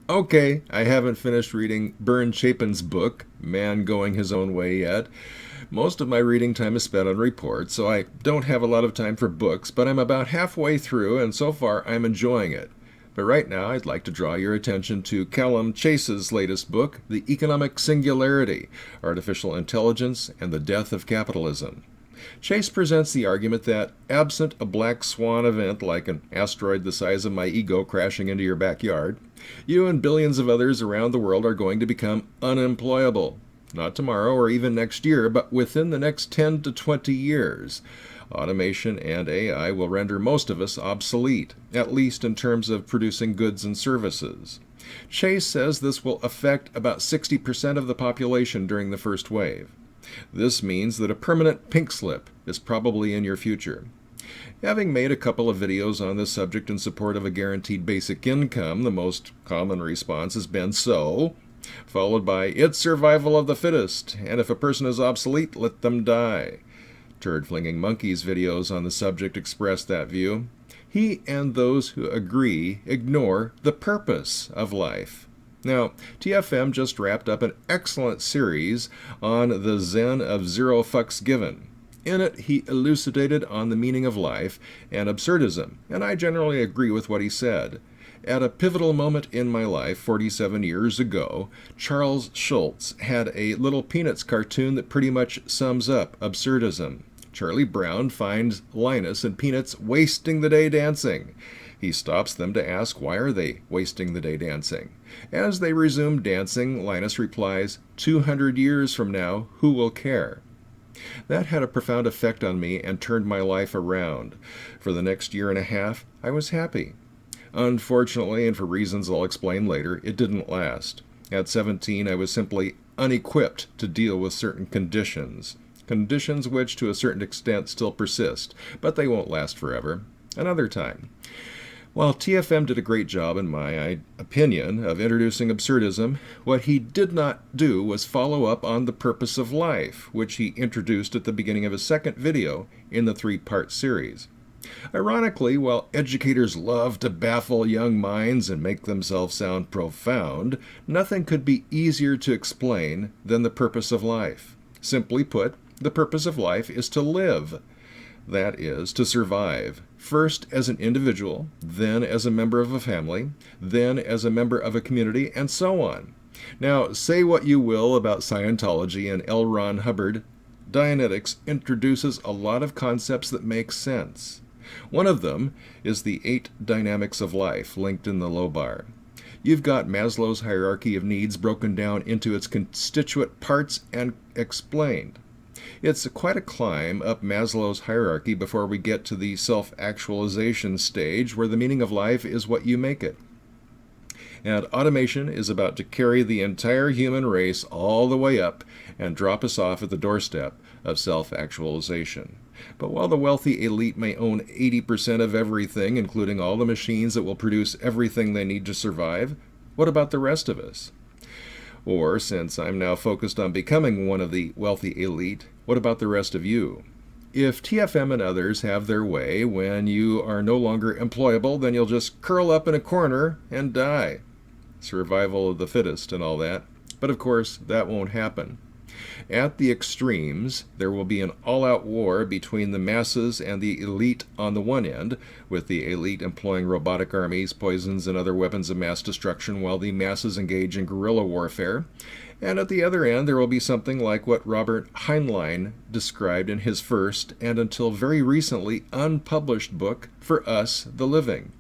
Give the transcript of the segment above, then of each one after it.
Okay, I haven't finished reading Bern Chapin's book, Man Going His Own Way, yet. Most of my reading time is spent on reports, so I don't have a lot of time for books, but I'm about halfway through, and so far I'm enjoying it. But right now, I'd like to draw your attention to Calum Chace's latest book, The Economic Singularity, Artificial Intelligence and the Death of Capitalism. Chase presents the argument that, absent a black swan event like an asteroid the size of my ego crashing into your backyard, you and billions of others around the world are going to become unemployable. Not tomorrow or even next year, but within the next 10 to 20 years. Automation and AI will render most of us obsolete, at least in terms of producing goods and services. Chase says this will affect about 60% of the population during the first wave. This means that a permanent pink slip is probably in your future. Having made a couple of videos on this subject in support of a guaranteed basic income, the most common response has been "so," followed by "it's survival of the fittest, and if a person is obsolete, let them die." Turd-flinging Monkey's videos on the subject express that view. He and those who agree ignore the purpose of life. Now, TFM just wrapped up an excellent series on the Zen of Zero Fucks Given. In it, he elucidated on the meaning of life and absurdism, and I generally agree with what he said. At a pivotal moment in my life, 47 years ago, Charles Schulz had a Little Peanuts cartoon that pretty much sums up absurdism. Charlie Brown finds Linus and Peanuts wasting the day dancing. He stops them to ask why are they wasting the day dancing. As they resume dancing, Linus replies, 200 years from now, who will care? That had a profound effect on me and turned my life around. For the next year and a half, I was happy. Unfortunately, and for reasons I'll explain later, it didn't last. At 17, I was simply unequipped to deal with certain conditions. Conditions which, to a certain extent, still persist, but they won't last forever. Another time. While TFM did a great job, in my opinion, of introducing absurdism, what he did not do was follow up on the purpose of life, which he introduced at the beginning of his second video in the three-part series. Ironically, while educators love to baffle young minds and make themselves sound profound, nothing could be easier to explain than the purpose of life. Simply put, the purpose of life is to live. That is, to survive, first as an individual, then as a member of a family, then as a member of a community, and so on. Now, say what you will about Scientology and L. Ron Hubbard, Dianetics introduces a lot of concepts that make sense. One of them is the 8 dynamics of life, linked in the low bar. You've got Maslow's hierarchy of needs broken down into its constituent parts and explained. It's quite a climb up Maslow's hierarchy before we get to the self-actualization stage where the meaning of life is what you make it. And automation is about to carry the entire human race all the way up and drop us off at the doorstep of self-actualization. But while the wealthy elite may own 80% of everything, including all the machines that will produce everything they need to survive, what about the rest of us? Or, since I'm now focused on becoming one of the wealthy elite, what about the rest of you? If TFM and others have their way, when you are no longer employable, then you'll just curl up in a corner and die. Survival of the fittest and all that. But of course, that won't happen. At the extremes, there will be an all-out war between the masses and the elite on the one end, with the elite employing robotic armies, poisons, and other weapons of mass destruction while the masses engage in guerrilla warfare. And at the other end, there will be something like what Robert Heinlein described in his first, and until very recently unpublished book, For Us, the Living.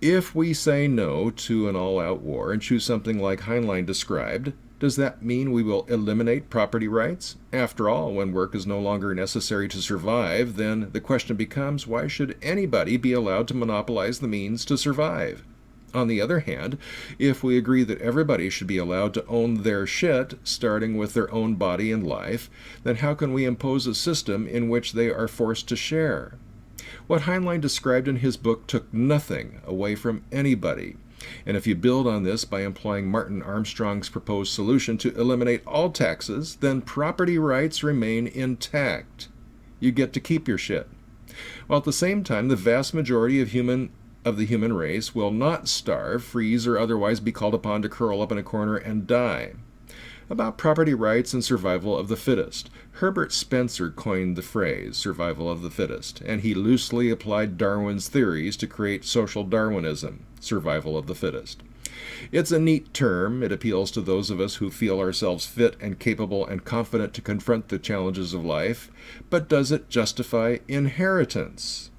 If we say no to an all-out war and choose something like Heinlein described, does that mean we will eliminate property rights? After all, when work is no longer necessary to survive, then the question becomes, why should anybody be allowed to monopolize the means to survive? On the other hand, if we agree that everybody should be allowed to own their shit, starting with their own body and life, then how can we impose a system in which they are forced to share? What Heinlein described in his book took nothing away from anybody. And if you build on this by employing Martin Armstrong's proposed solution to eliminate all taxes, then property rights remain intact. You get to keep your shit. While at the same time, the vast majority of human of the human race will not starve, freeze, or otherwise be called upon to curl up in a corner and die. About property rights and survival of the fittest. Herbert Spencer coined the phrase, survival of the fittest, and he loosely applied Darwin's theories to create social Darwinism, survival of the fittest. It's a neat term. It appeals to those of us who feel ourselves fit and capable and confident to confront the challenges of life, but does it justify inheritance?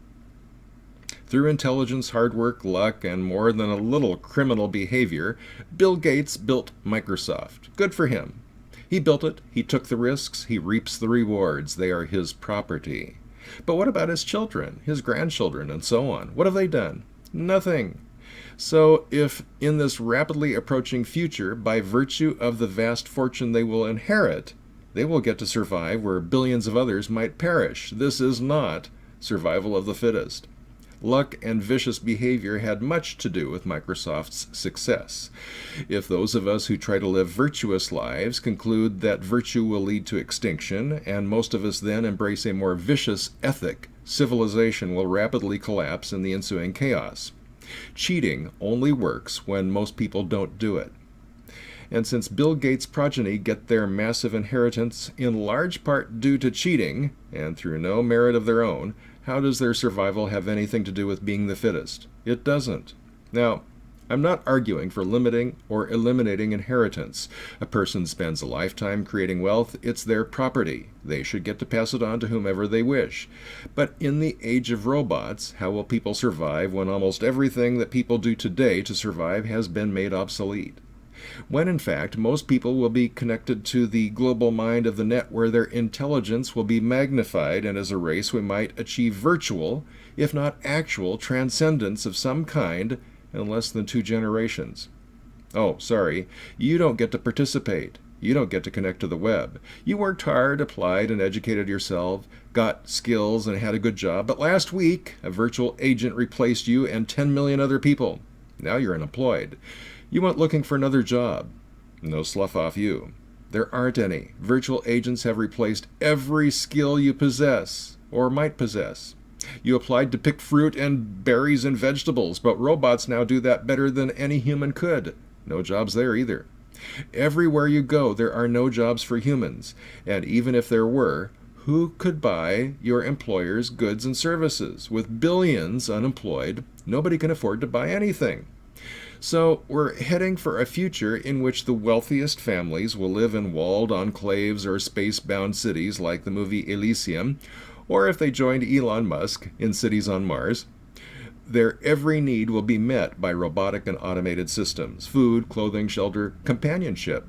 Through intelligence, hard work, luck, and more than a little criminal behavior, Bill Gates built Microsoft. Good for him. He built it, he took the risks, he reaps the rewards. They are his property. But what about his children, his grandchildren, and so on? What have they done? Nothing. So if in this rapidly approaching future, by virtue of the vast fortune they will inherit, they will get to survive where billions of others might perish, this is not survival of the fittest. Luck and vicious behavior had much to do with Microsoft's success. If those of us who try to live virtuous lives conclude that virtue will lead to extinction, and most of us then embrace a more vicious ethic, civilization will rapidly collapse in the ensuing chaos. Cheating only works when most people don't do it. And since Bill Gates' progeny get their massive inheritance in large part due to cheating, and through no merit of their own, how does their survival have anything to do with being the fittest? It doesn't. Now, I'm not arguing for limiting or eliminating inheritance. A person spends a lifetime creating wealth. It's their property. They should get to pass it on to whomever they wish. But in the age of robots, how will people survive when almost everything that people do today to survive has been made obsolete? When in fact most people will be connected to the global mind of the net where their intelligence will be magnified, and as a race we might achieve virtual, if not actual, transcendence of some kind in less than 2 generations. Oh, sorry, you don't get to participate. You don't get to connect to the web. You worked hard, applied, and educated yourself, got skills, and had a good job, but last week a virtual agent replaced you and 10 million other people. Now you're unemployed. You went looking for another job. No slough off you. There aren't any. Virtual agents have replaced every skill you possess, or might possess. You applied to pick fruit and berries and vegetables, but robots now do that better than any human could. No jobs there either. Everywhere you go, there are no jobs for humans, and even if there were, who could buy your employer's goods and services? With billions unemployed, nobody can afford to buy anything. So we're heading for a future in which the wealthiest families will live in walled enclaves or space-bound cities like the movie Elysium, or if they joined Elon Musk, in cities on Mars. Their every need will be met by robotic and automated systems: food, clothing, shelter, companionship.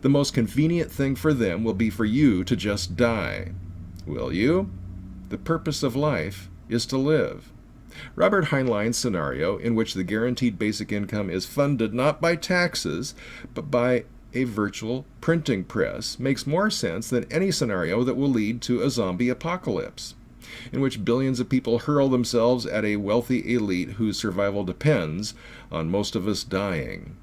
The most convenient thing for them will be for you to just die. Will you? The purpose of life is to live. Robert Heinlein's scenario, in which the guaranteed basic income is funded not by taxes, but by a virtual printing press, makes more sense than any scenario that will lead to a zombie apocalypse, in which billions of people hurl themselves at a wealthy elite whose survival depends on most of us dying.